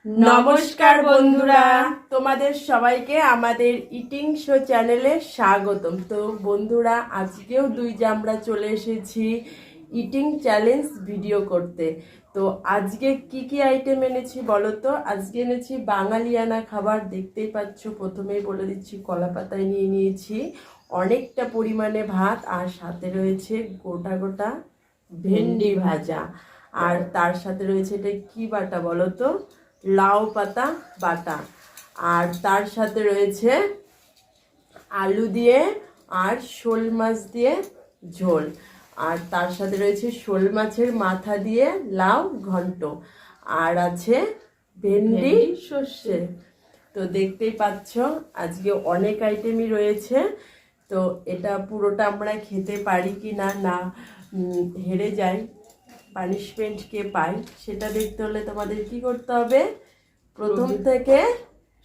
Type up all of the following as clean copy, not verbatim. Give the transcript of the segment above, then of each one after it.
নমস্কার বন্ধুরা, তোমাদের সবাইকে আমাদের ইটিং শো চ্যানেলে স্বাগতম। তো বন্ধুরা, আজকেও আমরা চলে এসেছি ইটিং চ্যালেঞ্জ ভিডিও করতে। তো আজকে কি কি আইটেম এনেছি বলো তো? আজকে এনেছি বাঙালিয়ানা খাবার। দেখতেই পাচ্ছ, প্রথমেই বলে দিচ্ছি, কলা পাতায় নিয়ে নিয়েছি অনেকটা পরিমাণে ভাত, আর সাথে রয়েছে গোটা গোটা ভেন্ডি ভাজা, আর তার সাথে রয়েছে এটা কি বাটা বলো তো? লাউ পাতা বাটা। আর তার সাথে রয়েছে আলু দিয়ে আর শোল মাছ দিয়ে ঝোল। আর তার সাথে রয়েছে শোল মাছের মাথা দিয়ে লাউ ঘন্ট। আর আছে ভেন্ডি সর্ষে। তো দেখতেই পাচ্ছ, আজকে অনেক আইটেমই রয়েছে। তো এটা পুরোটা আমরা খেতে পারি কি না, না হেরে যাই, পানিশমেন্ট কে পাই, সেটা দেখতে হলে তোমাদের কি করতে হবে? প্রথম থেকে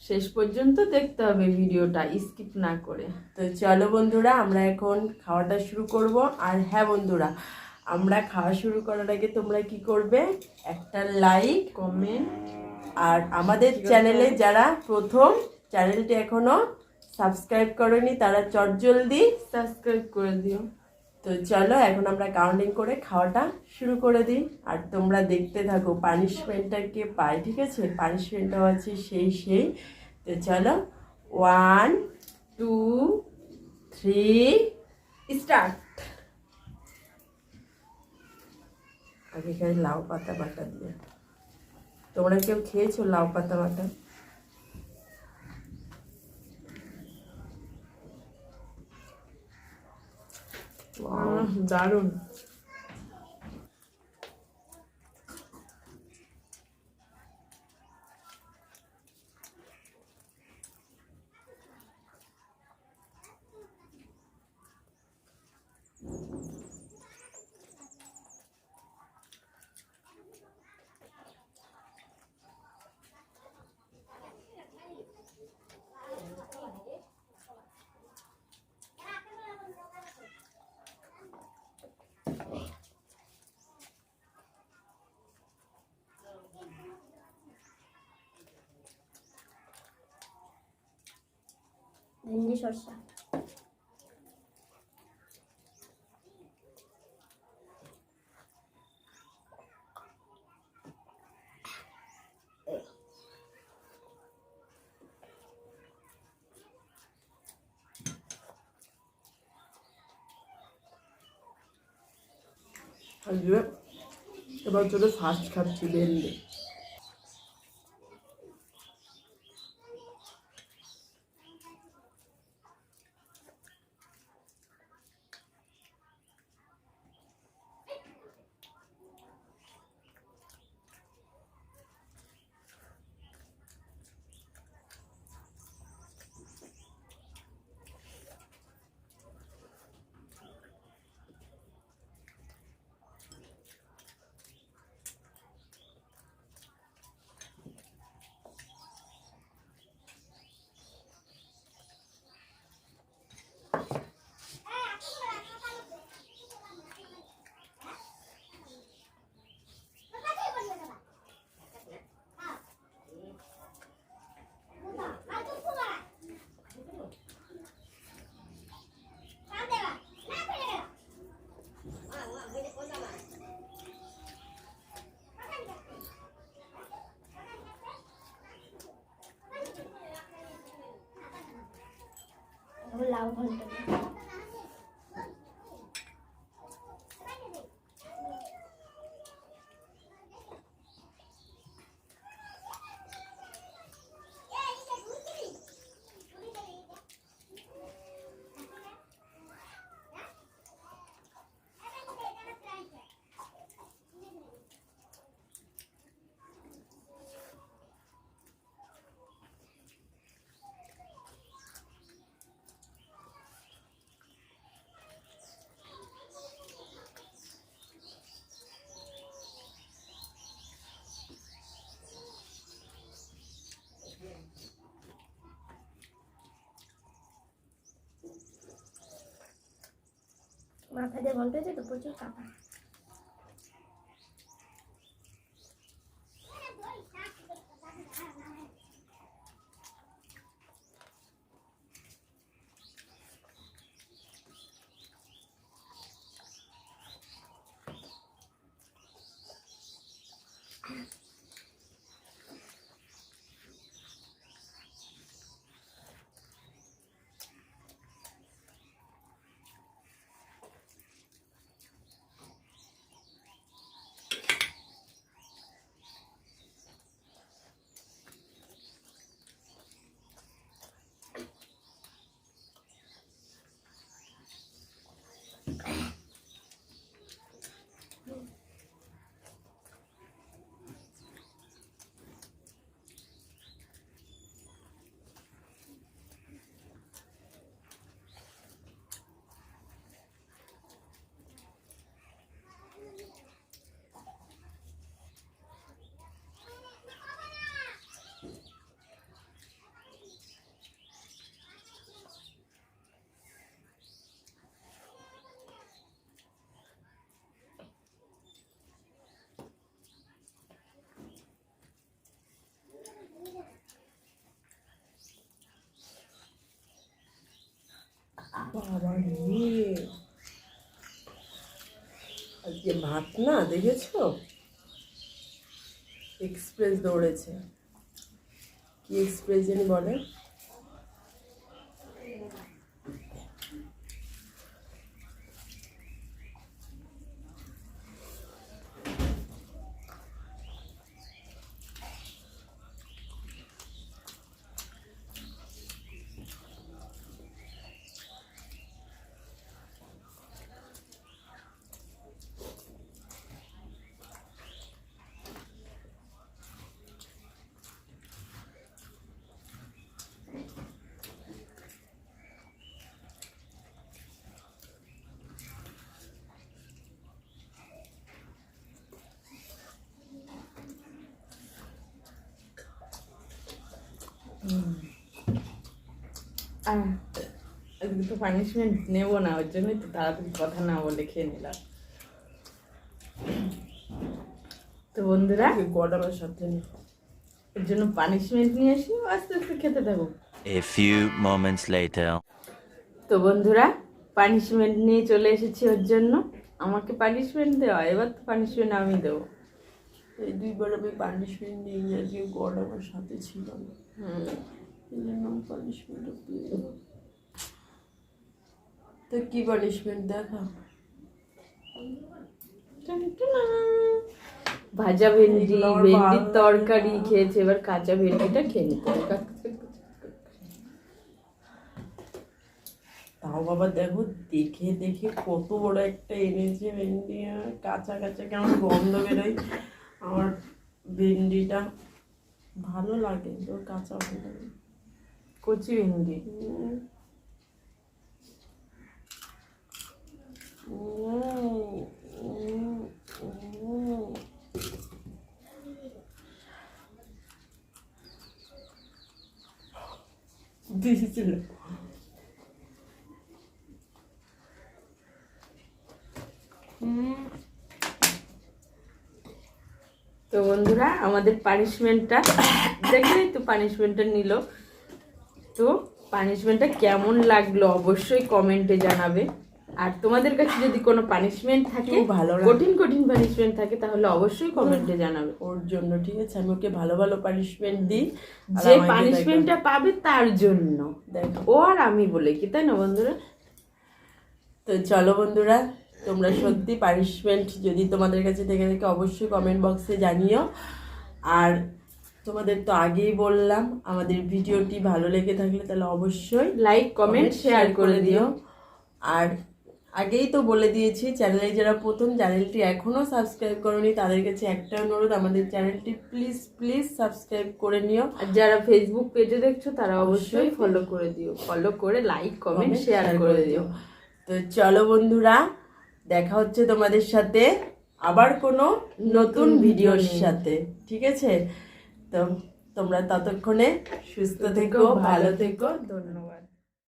শেষ পর্যন্ত দেখতে হবে ভিডিওটা, স্কিপ না করে। তো চলো বন্ধুরা, আমরা এখন খাওয়াটা শুরু করব। আর হ্যাঁ বন্ধুরা, আমরা খাওয়া শুরু করার আগে তোমরা কি করবে? একটা লাইক, কমেন্ট, আর আমাদের চ্যানেলে যারা প্রথম, চ্যানেলটি এখনো সাবস্ক্রাইব করনি, তারা চটজলদি সাবস্ক্রাইব করে দিও। তো চলো এখন আমরা কাউন্টিং করে খাওয়াটা শুরু করে দিই, আর তোমরা দেখতে থাকো পানিশমেন্টটা কে পায়। ঠিক আছে, পানিশমেন্টটাও আছে সেই। তো চলো, 1 2 3 স্টার্ট। আগে খাই লাউ পাতা বাটা দিয়ে। তোমরা কেউ খেয়েছো লাউ পাতা বাটা? দারুণ। ভেন্ডি সরষা। আজকে এবার চলো ফার্স্ট খাচ্ছি ভেন্ডি। লাউ ঘন্ট। মাথা দিয়ে ঘন্ট হয়েছে তো, প্রচুর কাটা। বাবা রে, আজকে ভাত না দেখেছো, এক্সপ্রেস দৌড়েছে। কি এক্সপ্রেস জানি বলে? আজকে তো পানিশমেন্ট নেবো না, ওর জন্যই তো তাড়াতাড়ি কথা না বলে খেয়ে নিলাম। তো বন্ধুরা, গরমের সাথে এর জন্য পানিশমেন্ট নিয়ে আসি, আস্তে আস্তে খেতে থাকো। A few moments later. তো বন্ধুরা, পানিশমেন্ট নিয়ে চলে এসেছি ওর জন্য। আমাকে পানিশমেন্ট দেওয়া, এবার তো পানিশমেন্ট আমি দেবো। এই দুইবার আমি পানিশমেন্ট নিয়ে আজকে গরমের সাথে ছিল না, এই জন্য আমি পানিশমেন্টটা পেয়ে গেলাম। তো কি পানিশমেন্ট দেখা? ভাজা ভেন্ডি, এগুলো আমার ভেন্ডির ভালো লাগে তরকারি না। খেয়েছে, এবার কাঁচা ভেন্ডিটা খেয়ে নিতে হবে। তাও বাবা দেখো, দেখে দেখে কত বড় একটা এনেছে ভেন্ডি, আর কাঁচা কাঁচা কেমন গন্ধ বেরোয়। আমার ভেন্ডিটা ভালো লাগে, তো কাঁচা ভালো লাগে। কচি ভেন্ডি। দিয়েছিল। তো বন্ধুরা, আমাদের পানিশমেন্টটা দেখলেই তো, পানিশমেন্টটা নিল। তো পানিশমেন্টটা কেমন লাগলো অবশ্যই কমেন্টে জানাবে। আর তোমাদের কাছে যদি কোনো পানিশমেন্ট থাকে, খুব ভালো লাগে। কঠিন কঠিন পানিশমেন্ট থাকে, তাহলে অবশ্যই কমেন্টে জানাবে। ওর জন্য ঠিক আছে, আমি ওকে ভালো ভালো পানিশমেন্ট দিই। আর যে আমাকে পানিশমেন্টটা পাবে তার জন্য দেখো। ও আর আমি বলে কি, তাই না বন্ধুরা? তো চলো বন্ধুরা, তোমরা সত্যি পানিশমেন্ট যদি তোমাদের কাছে থেকে থাকে অবশ্যই কমেন্ট বক্সে জানিও। আর তোমাদের তো আগেই বললাম, আমাদের ভিডিওটি ভালো লেগে থাকলে তাহলে অবশ্যই লাইক, কমেন্ট, শেয়ার করে দিও। আর আগেই তো বলে দিয়েছি, চ্যানেলে যারা প্রথম চ্যানেলটি এখনো সাবস্ক্রাইব করোনি তাদের কাছে একটা অনুরোধ, আমাদের চ্যানেলটি প্লিজ প্লিজ সাবস্ক্রাইব করে নিও। আর যারা ফেসবুক পেজে দেখছো তারা অবশ্যই ফলো করে দিও, ফলো করে লাইক, কমেন্ট, শেয়ার করে দিও। তো চলো বন্ধুরা, দেখা হচ্ছে তোমাদের সাথে আবার কোনো নতুন ভিডিওর সাথে, ঠিক আছে? তো তোমরা ততক্ষণে সুস্থ থেকো, ভালো থেকো। ধন্যবাদ।